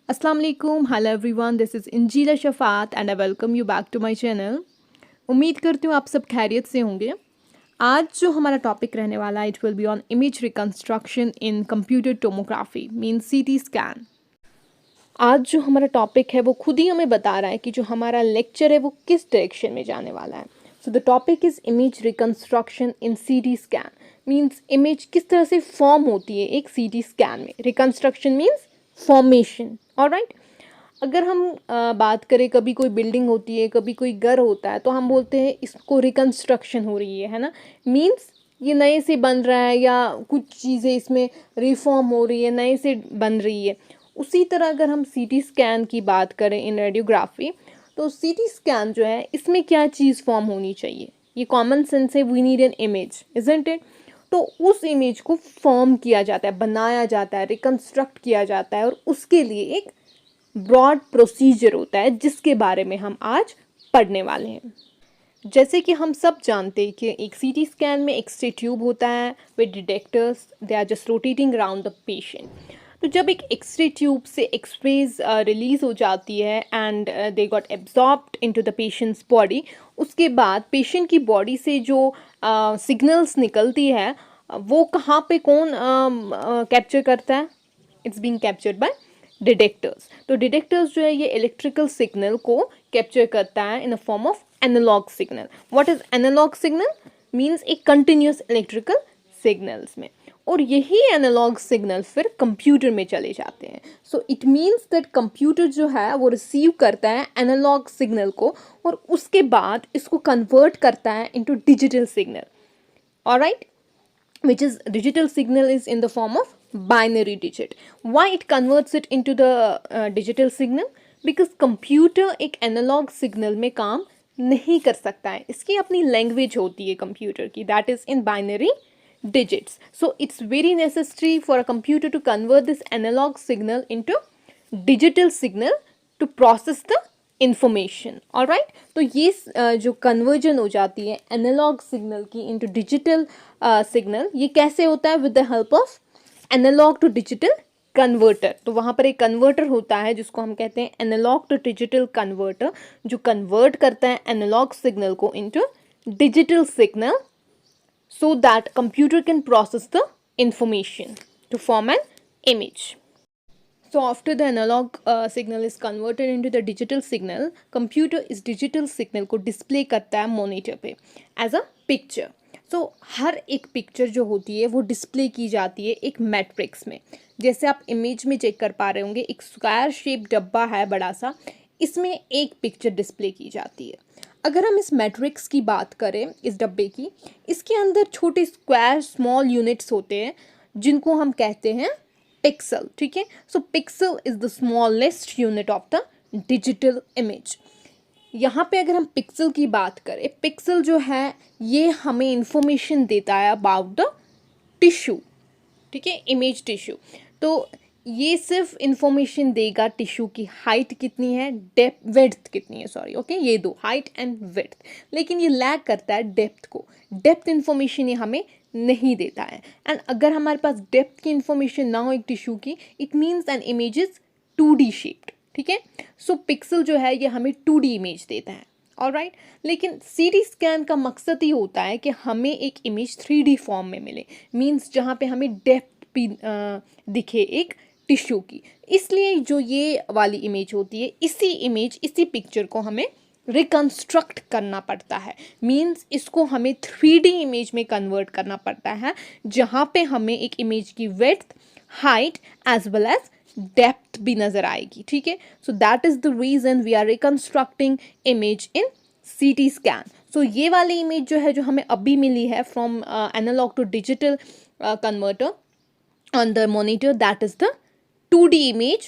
अस्सलाम वालेकुम, hello everyone, this is Injila Shafaat and I welcome you back to my channel. उम्मीद करती हूँ आप सब खैरियत से होंगे। आज जो हमारा टॉपिक रहने वाला है it will be on image reconstruction in computer tomography mean CT scan. आज जो हमारा टॉपिक है वो खुद ही हमें बता रहा है कि जो हमारा लेक्चर है वो किस डायरेक्शन में जाने वाला है। So the topic is image reconstruction in CT scan. Means image किस तरह से फॉर्म होती है एक सीटी स्कैन में। Reconstruction means formation. ऑलराइट, अगर हम बात करें, कभी कोई बिल्डिंग होती है, कभी कोई घर होता है, तो हम बोलते हैं इसको रिकंस्ट्रक्शन हो रही है ना। मीन्स ये नए से बन रहा है या कुछ चीज़ें इसमें रिफॉर्म हो रही है, नए से बन रही है। उसी तरह अगर हम सीटी स्कैन की बात करें इन रेडियोग्राफी, तो सीटी स्कैन जो है इसमें क्या चीज़ फॉर्म होनी चाहिए। ये कॉमन सेंस है, we need an image, isn't it. तो उस इमेज को फॉर्म किया जाता है, बनाया जाता है, रिकंस्ट्रक्ट किया जाता है, और उसके लिए एक ब्रॉड प्रोसीजर होता है जिसके बारे में हम आज पढ़ने वाले हैं। जैसे कि हम सब जानते हैं कि एक सीटी स्कैन में एक्स-रे ट्यूब होता है with detectors, they are just rotating around the patient. तो जब एक एक्स-रे ट्यूब से एक्सरेज रिलीज हो जाती है and they got absorbed into the patient's body, उसके बाद पेशेंट की बॉडी से जो सिग्नल्स निकलती है वो कहाँ पे कौन कैप्चर करता है? It's being captured by detectors. तो डिटेक्टर्स जो है ये इलेक्ट्रिकल सिग्नल को कैप्चर करता है in the form of analogue signal. What is analogue signal? Means एक कंटिन्यूस इलेक्ट्रिकल सिग्नल्स में, और यही एनालॉग सिग्नल फिर कंप्यूटर में चले जाते हैं। So it means that computer जो है वो रिसीव करता है एनालॉग सिग्नल को और उसके बाद इसको कन्वर्ट करता है into digital signal. Alright, which is digital signal is in the form of binary digit. Why it converts it into the digital signal? Because computer एक analog signal में काम नहीं कर सकता है, इसकी अपनी language होती है कंप्यूटर की, that is in binary digits. So it's very necessary for a computer to convert this analog signal into digital signal to process the information. Alright, तो ये जो कन्वर्जन हो जाती है एनालॉग सिग्नल की इनटू डिजिटल सिग्नल, ये कैसे होता है? With the help of analogue to digital converter. तो वहाँ पर एक कन्वर्टर होता है जिसको हम कहते हैं एनालॉग टू डिजिटल कन्वर्टर, जो कन्वर्ट करता है एनालॉग सिग्नल को into digital signal so that computer can process the information to form an image. So after the analog signal is converted into the digital signal, computer इस digital signal को display करता है monitor पे as a picture. So हर एक picture जो होती है वो display की जाती है एक matrix में। जैसे आप image में check कर पा रहे होंगे, एक square shape डब्बा है बड़ा सा, इसमें एक picture display की जाती है। अगर हम इस मैट्रिक्स की बात करें, इस डब्बे की, इसके अंदर छोटे स्क्वायर स्मॉल यूनिट्स होते हैं जिनको हम कहते हैं पिक्सल। ठीक है, so pixel is the smallest unit of the digital image. यहाँ पे अगर हम पिक्सल की बात करें, पिक्सल जो है ये हमें इंफॉर्मेशन देता है अबाउट द टिश्यू। ठीक है, इमेज टिश्यू। तो ये सिर्फ इंफॉर्मेशन देगा टिश्यू की हाइट कितनी है, डेप्थ विड्थ कितनी है, सॉरी ओके, ये दो, हाइट एंड विड्थ। लेकिन ये लैग करता है डेप्थ को, डेप्थ इंफॉर्मेशन ये हमें नहीं देता है। एंड अगर हमारे पास डेप्थ की इंफॉर्मेशन ना हो एक टिश्यू की, it means an image is 2D shaped. ठीक है, सो पिक्सल जो है ये हमें 2D इमेज देता है। ऑलराइट, लेकिन सीटी स्कैन का मकसद ही होता है कि हमें एक इमेज 3D फॉर्म में मिले, मीन्स जहाँ पे हमें डेप्थ भी दिखे एक टिश्यू की। इसलिए जो ये वाली इमेज होती है, इसी पिक्चर को हमें रिकंस्ट्रक्ट करना पड़ता है। मीन्स इसको हमें 3D इमेज में कन्वर्ट करना पड़ता है, जहाँ पे हमें एक इमेज की width, height as well as depth भी नज़र आएगी। ठीक है, so that is the reason we are reconstructing image in CT scan. सो ये वाली इमेज जो है, जो हमें अभी मिली है from analogue to digital converter on the monitor, that is the 2D image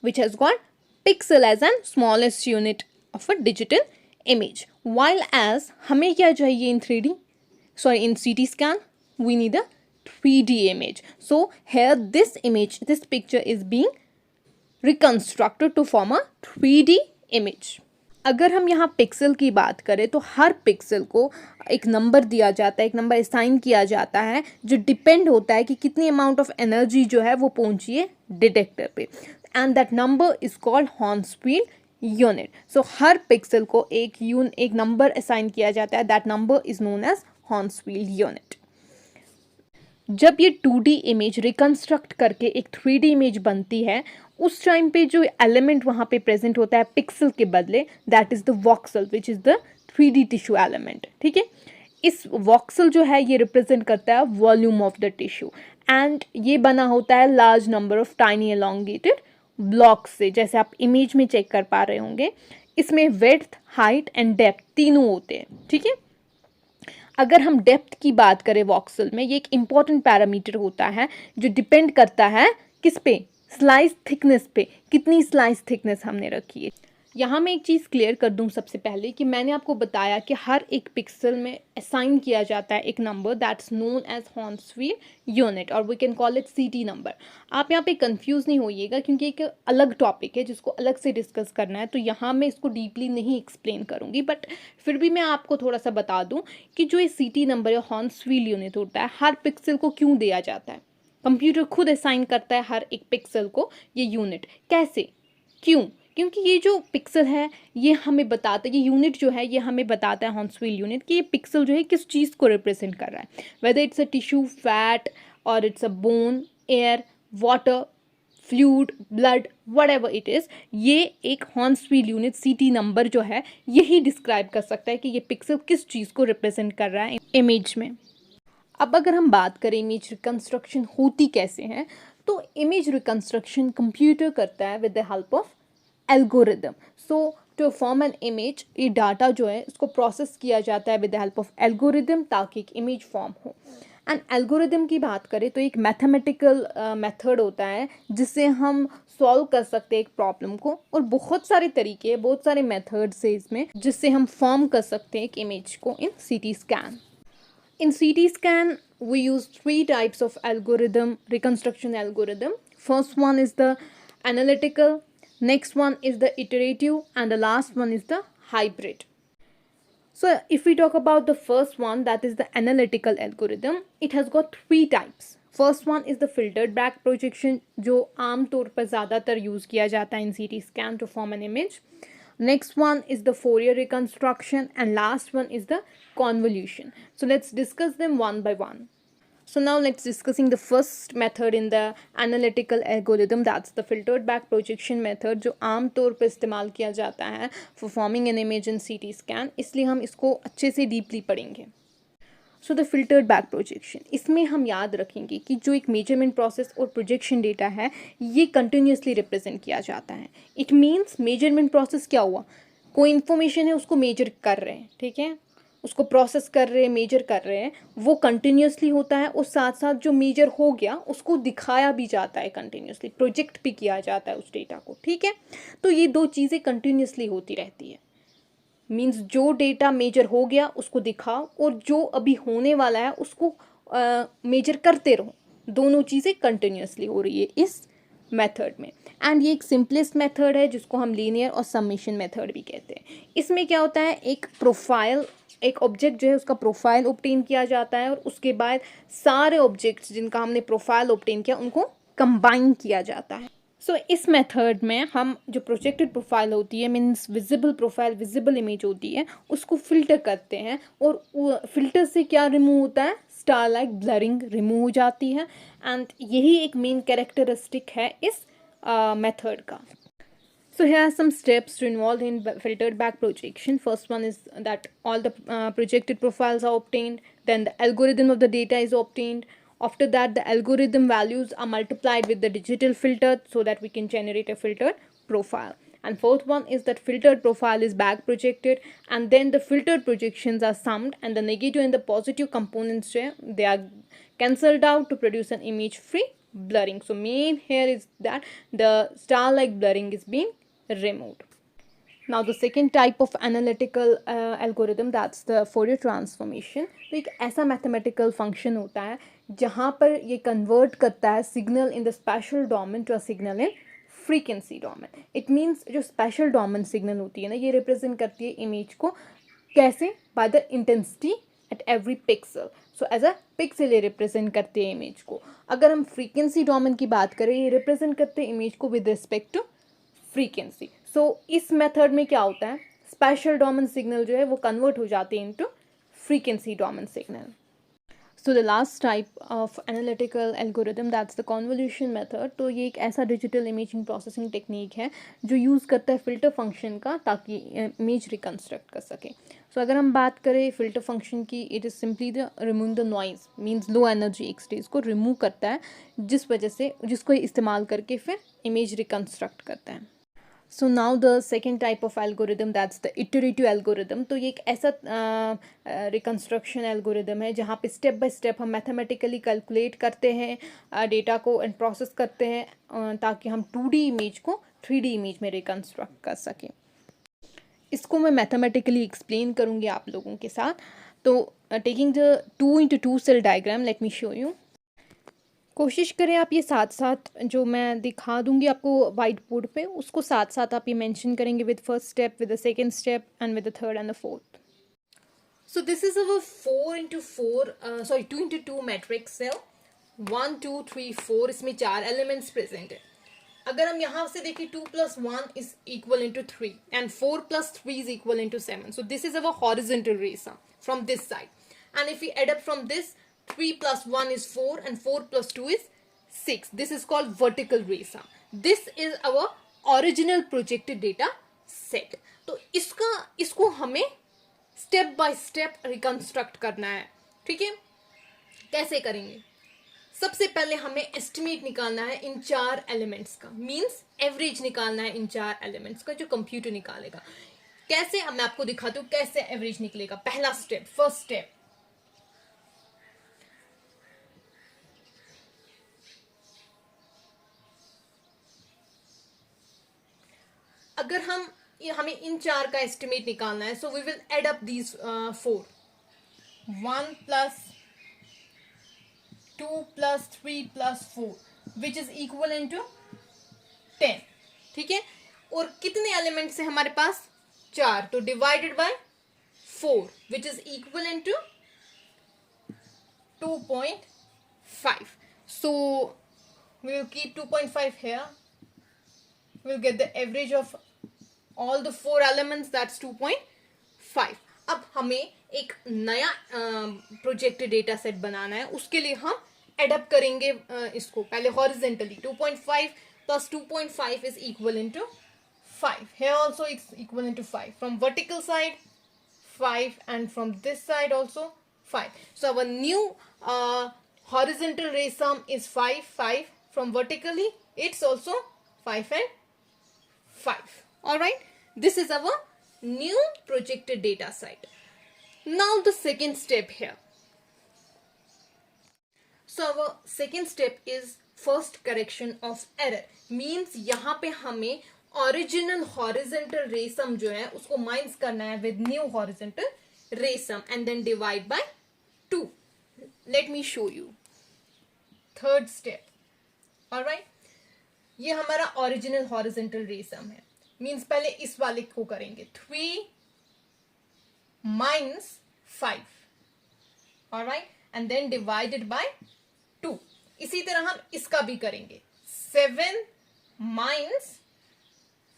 which has got pixel as an smallest unit of a digital image. While as हमें क्या चाहिए in 3D, sorry in CT scan, we need a 3D image. So here this picture is being reconstructed to form a 3D image. अगर हम यहाँ pixel की बात करें तो हर पिक्सल को एक नंबर दिया जाता है, एक नंबर असाइन किया जाता है जो डिपेंड होता है कि कितनी अमाउंट ऑफ एनर्जी जो है वो पहुँची है डिटेक्टर पे। and that number is called Hounsfield unit. So her pixel को एक नंबर असाइन किया जाता है, that number is known as Hounsfield unit. जब ये 2D इमेज रिकंस्ट्रक्ट करके एक 3D इमेज बनती है, उस टाइम पे जो एलिमेंट वहाँ पे प्रेजेंट होता है पिक्सल के बदले, that is the voxel which is the 3D tissue element. ठीक है, इस वॉक्सल जो है ये रिप्रेजेंट करता है volume of the tissue, and ये बना होता है large number of tiny elongated blocks से, जैसे आप इमेज में चेक कर पा रहे होंगे. इसमें विड्थ, हाइट एंड डेप्थ तीनों होते हैं. ठीक है, अगर हम डेप्थ की बात करें वॉक्सल में, ये एक इम्पॉर्टेंट पैरामीटर होता है जो डिपेंड करता है किस पे, स्लाइस थिकनेस पे, कितनी स्लाइस थिकनेस हमने रखी है. यहाँ मैं एक चीज़ क्लियर कर दूँ सबसे पहले कि मैंने आपको बताया कि हर एक पिक्सल में असाइन किया जाता है एक number that's known as Hounsfield unit, और we can call it CT number. आप यहाँ पे कंफ्यूज नहीं होइएगा क्योंकि एक अलग टॉपिक है जिसको अलग से डिस्कस करना है, तो यहाँ मैं इसको डीपली नहीं एक्सप्लेन करूँगी, बट फिर भी मैं आपको थोड़ा सा बता दूँ कि जो ये सीटी नंबर या हॉर्नस्फील्ड यूनिट होता है, हर पिक्सल को क्यों दिया जाता है. कंप्यूटर खुद असाइन करता है हर एक पिक्सल को ये यूनिट. कैसे, क्यों? क्योंकि ये जो पिक्सल है ये हमें बताता है, ये यूनिट जो है ये हमें बताता है हॉर्नस्फील्ड यूनिट कि ये पिक्सल जो है किस चीज़ को रिप्रेजेंट कर रहा है, whether it's a tissue, fat, और it's a bone, air, water, fluid, blood, whatever it is. ये एक हॉर्नस्फील्ड यूनिट सीटी नंबर जो है यही डिस्क्राइब कर सकता है कि ये पिक्सल किस चीज़ को रिप्रेजेंट कर रहा है इमेज में. अब अगर हम बात करें इमेज रिकन्स्ट्रक्शन होती कैसे हैं, तो इमेज रिकन्स्ट्रक्शन कंप्यूटर करता है with the help of algorithm. So to form an image, ये डाटा जो है इसको प्रोसेस किया जाता है with the help of algorithm ताकि एक इमेज फॉर्म हो. एंड एल्गोरिदम की बात करें तो एक मैथमेटिकल मेथड होता है जिससे हम सॉल्व कर सकते हैं एक प्रॉब्लम को, और बहुत सारे तरीके, बहुत सारे मेथड्स है इसमें जिससे हम फॉर्म कर सकते हैं एक इमेज को इन CT scan. In CT scan, we use 3 types of algorithm, reconstruction algorithm. First one is the analytical, next one is the iterative, and the last one is the hybrid. So if we talk about the first one, that is the analytical algorithm, it has got 3 types. First one is the filtered back projection, जो आम तौर पर ज़्यादातर use किया जाता है in CT scan to form an image. Next one is the Fourier reconstruction, and last one is the convolution. So let's discuss them one by one. So now let's discussing the first method in the analytical algorithm, that's the filtered back projection method, जो आम तौर पर इस्तेमाल किया जाता है for forming an image in CT scan, इसलिए हम इसको अच्छे से डीपली पढ़ेंगे. So the filtered back projection, इसमें हम याद रखेंगे कि जो एक मेजरमेंट प्रोसेस और प्रोजेक्शन डेटा है ये कंटिन्यूसली रिप्रेजेंट किया जाता है. इट मीन्स मेजरमेंट प्रोसेस क्या हुआ, कोई इन्फॉर्मेशन है उसको मेजर कर रहे हैं, ठीक है, उसको प्रोसेस कर रहे हैं, मेजर कर रहे हैं, वो कंटिन्यूसली होता है, और साथ साथ जो मेजर हो गया उसको दिखाया भी जाता है कंटिन्यूसली, प्रोजेक्ट भी किया जाता है उस डेटा को. ठीक है, तो ये दो चीज़ें कंटिन्यूसली होती रहती है. मीन्स जो डेटा मेजर हो गया उसको दिखाओ, और जो अभी होने वाला है उसको मेजर करते रहो. दोनों चीज़ें कंटिन्यूसली हो रही है इस मेथड में. एंड ये एक सिंपलेस्ट मेथड है जिसको हम लीनियर और समेशन मेथड भी कहते हैं. इसमें क्या होता है, एक प्रोफाइल, एक ऑब्जेक्ट जो है उसका प्रोफाइल ऑब्टेन किया जाता है, और उसके बाद सारे ऑब्जेक्ट्स जिनका हमने प्रोफाइल ऑब्टेन किया उनको कंबाइन किया जाता है. सो इस मेथड में हम जो प्रोजेक्टेड प्रोफाइल होती है, means visible profile, visible image होती है, उसको फिल्टर करते हैं, और फिल्टर से क्या रिमूव होता है, स्टार लाइक ब्लरिंग रिमूव हो जाती है. एंड यही एक मेन कैरेक्टरिस्टिक है इस मेथड का. So here are some steps to involve in filtered back projection. First one is that all the projected profiles are obtained. Then the algorithm of the data is obtained. After that, the algorithm values are multiplied with the digital filter so that we can generate a filtered profile. And fourth one is that filtered profile is back projected, and then the filtered projections are summed, and the negative and the positive components they are cancelled out to produce an image free blurring. So main here is that the star like blurring is being removed. Now the second type of analytical algorithm, that's the Fourier transformation. तो एक ऐसा mathematical function होता है जहाँ पर ये convert करता है signal in the spatial domain to a signal in frequency domain. It means जो spatial domain signal होती है ना, ये represent करती है image को कैसे, by the intensity at every pixel. So as a pixel ये रिप्रेजेंट करते हैं इमेज को। अगर हम फ्रीक्वेंसी डोमेन की बात करें, ये रिप्रेजेंट करते हैं इमेज को विद रिस्पेक्ट टू फ्रीक्वेंसी। सो इस मेथड में क्या होता है, स्पेशल डोमेन सिग्नल जो है वो कन्वर्ट हो जाते हैं into frequency domain signal. So the last type of analytical algorithm that's the convolution method. तो ये एक ऐसा डिजिटल इमेजिंग प्रोसेसिंग टेक्निक है जो यूज़ करता है फ़िल्टर फंक्शन का ताकि इमेज रिकन्स्ट्रक्ट कर सके। सो अगर हम बात करें फ़िल्टर फंक्शन की, it is simply the remove the noise, means low energy X-rays को रिमूव करता है, जिस वजह से जिसको इस्तेमाल करके फिर इमेज रिकन्स्ट्रक्ट करता है। So now the second type of algorithm that's the iterative algorithm. तो ये एक ऐसा रिकन्स्ट्रक्शन एल्गोरिदम है जहाँ पे स्टेप बाय स्टेप हम मैथमेटिकली कैलकुलेट करते हैं डेटा को एंड प्रोसेस करते हैं ताकि हम 2D इमेज को 3D इमेज में रिकन्स्ट्रक्ट कर सकें। इसको मैं मैथमेटिकली एक्सप्लेन करूँगी आप लोगों के साथ। तो taking the 2x2 cell diagram, let me show you. कोशिश करें आप ये साथ साथ जो मैं दिखा दूंगी आपको वाइट बोर्ड पे, उसको साथ साथ आप ये मेंशन करेंगे with first step, with the second step and with the third and the fourth. So this is our 2x2 matrix cell. 1 2 3 4, इसमें 4 एलिमेंट्स प्रेजेंट है। अगर हम यहाँ से देखें 2 + 1 is equal into 3 and 4 + 3 is equal into 7. So this is our horizontal ray sum from this side, and if we add up from this 3 + 1 is 4 and 4 + 2 is 6. This is called vertical ray sum. This is our original projected data set. तो इसको हमें step by step reconstruct करना है। ठीक है, कैसे करेंगे? सबसे पहले हमें एस्टिमेट निकालना है इन 4 एलिमेंट्स का, मींस एवरेज निकालना है इन 4 एलिमेंट्स का जो कंप्यूटर निकालेगा। कैसे, अब मैं आपको दिखाती हूँ कैसे एवरेज निकलेगा। पहला स्टेप, फर्स्ट स्टेप, अगर हमें इन 4 का एस्टिमेट निकालना है, so we will add up these 4, 1 + 2 + 3 + 4 which is equal into 10। ठीक है, और कितने एलिमेंट्स है हमारे पास? 4, तो divided by 4 which is equal into 2.5. So we will keep 2.5 here. We'll get the average of all the 4 elements, that's 2.5. अब हमें एक नया प्रोजेक्ट डेटा सेट बनाना है, उसके लिए हम एडअप करेंगे इसको पहले horizontally. 2.5 + 2.5 is equal into 5. Here also it's equal into 5. From vertical side 5 and from this side also 5. So our new horizontal ray sum is 5 5. From vertically it's also 5 and 5. Alright, this is our new projected data set. Now the second step here. So our second step is first correction of error. Means यहाँ पे हमें original horizontal ray sum जो है उसको minus करना है with new horizontal ray sum and then divide by 2. Let me show you. Third step. Alright, ये हमारा ओरिजिनल हॉरिजॉन्टल रे सम है। मींस पहले इस वाले को करेंगे 3 - 5, alright, and then divided by 2। इसी तरह हम इसका भी करेंगे 7 -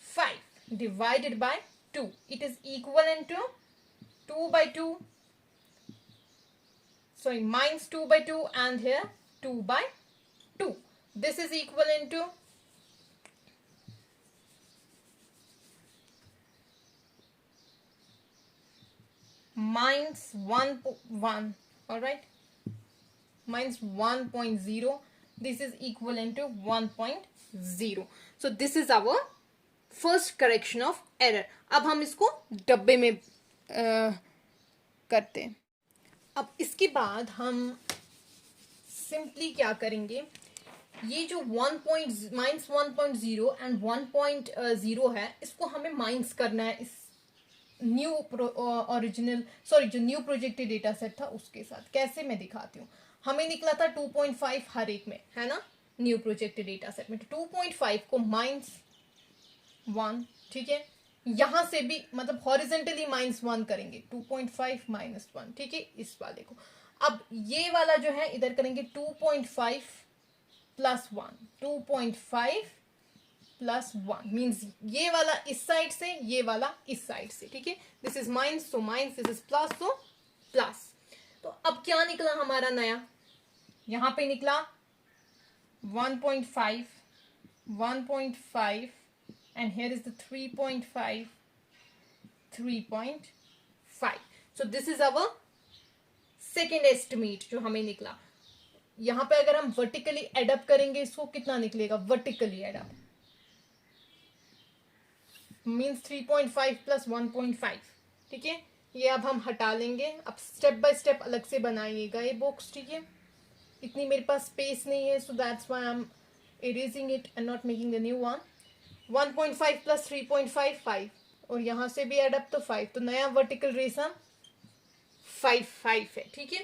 5 divided by 2, it is equal into 2/2, sorry, -2/2 and here 2/2. This is equal into -1, alright, -1.0. This is equal into 1.0. So this is our first correction of error. अब हम इसको डब्बे में करते हैं। अब इसके बाद हम सिंपली क्या करेंगे, ये जो -1.0 एंड 1.0 है, इसको हमें माइनस करना है इस न्यू जो न्यू प्रोजेक्टेड डेटा सेट था उसके साथ। कैसे, मैं दिखाती हूँ। हमें निकला था 2.5 हर एक में, है ना, न्यू प्रोजेक्टेड डेटा सेट में। तो 2.5 को -1, ठीक है, यहां से भी मतलब हॉरिजेंटली -1 करेंगे, 2.5 - 1, ठीक है, इस वाले को। अब ये वाला जो है इधर करेंगे 2.5 प्लस 1, 2.5 प्लस 1 मीन्स ये वाला इस साइड से, ये वाला इस साइड से, ठीक है। This is minus, so minus, this is plus, so plus. तो अब क्या निकला हमारा नया, यहां पे निकला 1.5, 1.5 and here is the 3.5, 3.5. so this is our second estimate जो हमें निकला। यहां पे अगर हम वर्टिकली एडअप करेंगे इसको, कितना निकलेगा वर्टिकली एडअप, मीन्स 3.5 प्लस 1.5, ठीक है। ये अब हम हटा लेंगे, अब स्टेप बाय स्टेप अलग से बनाइएगा ये बॉक्स, ठीक है। इतनी मेरे पास स्पेस नहीं है, so that's why I am erasing it and not making the new one. 1.5 plus 3.5 5, और यहां से भी एड अप तो 5, तो नया वर्टिकल रेसम 5 है, ठीक है।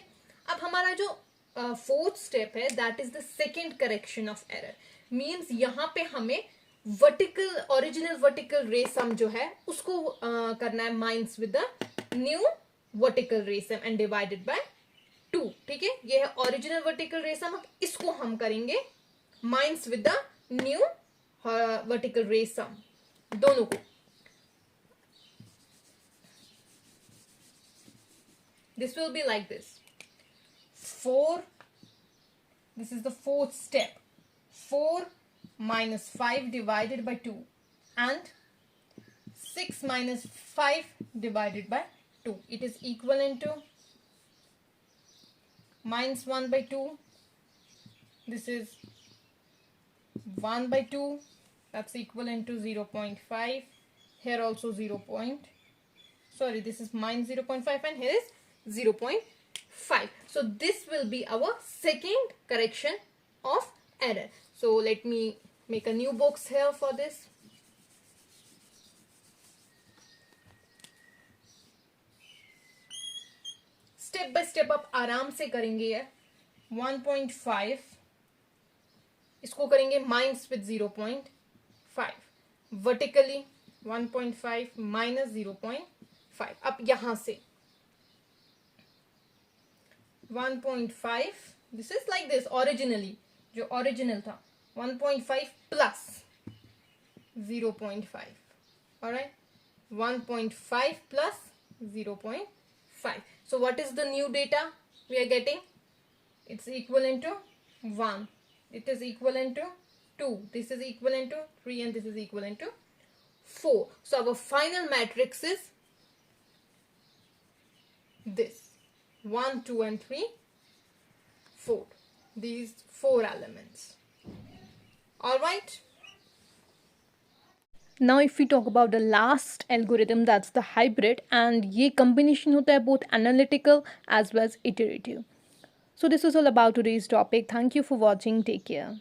अब हमारा जो फोर्थ स्टेप है that is the second correction of error, means यहां पे हमें वर्टिकल, ओरिजिनल वर्टिकल रेसम जो है उसको करना है minus with the new vertical रेसम एंड डिवाइडेड बाय 2, ठीक है। ये है ओरिजिनल वर्टिकल रेसम, अब इसको हम करेंगे minus with the new vertical रेसम, दोनों को। This will be like this. 4, this is the fourth step. 4 minus 5 divided by 2 and 6 minus 5 divided by 2. It is equivalent to minus 1 by 2. This is 1 by 2. That's equivalent to 0.5. Here also 0. Sorry, this is minus 0.5 and here is 0.5. So this will be our second correction of error. So let me make a new box here for this. Step by step आप आराम से करेंगे ये। 1.5 इसको करेंगे minus with 0.5, vertically 1.5 minus 0.5। अब यहां से 1.5, this is like this, originally जो ओरिजिनल था 1.5 plus 0.5, alright, 1.5 plus 0.5. So what is the new data we are getting? It's equivalent to 1. It is equivalent to 2. This is equivalent to 3 and this is equivalent to 4. So our final matrix is this. 1, 2 and 3, 4. These 4 elements. Alright. Now if we talk about the last algorithm, that's the hybrid, and ये combination होता है both analytical as well as iterative. So this is all about today's topic. Thank you for watching. Take care.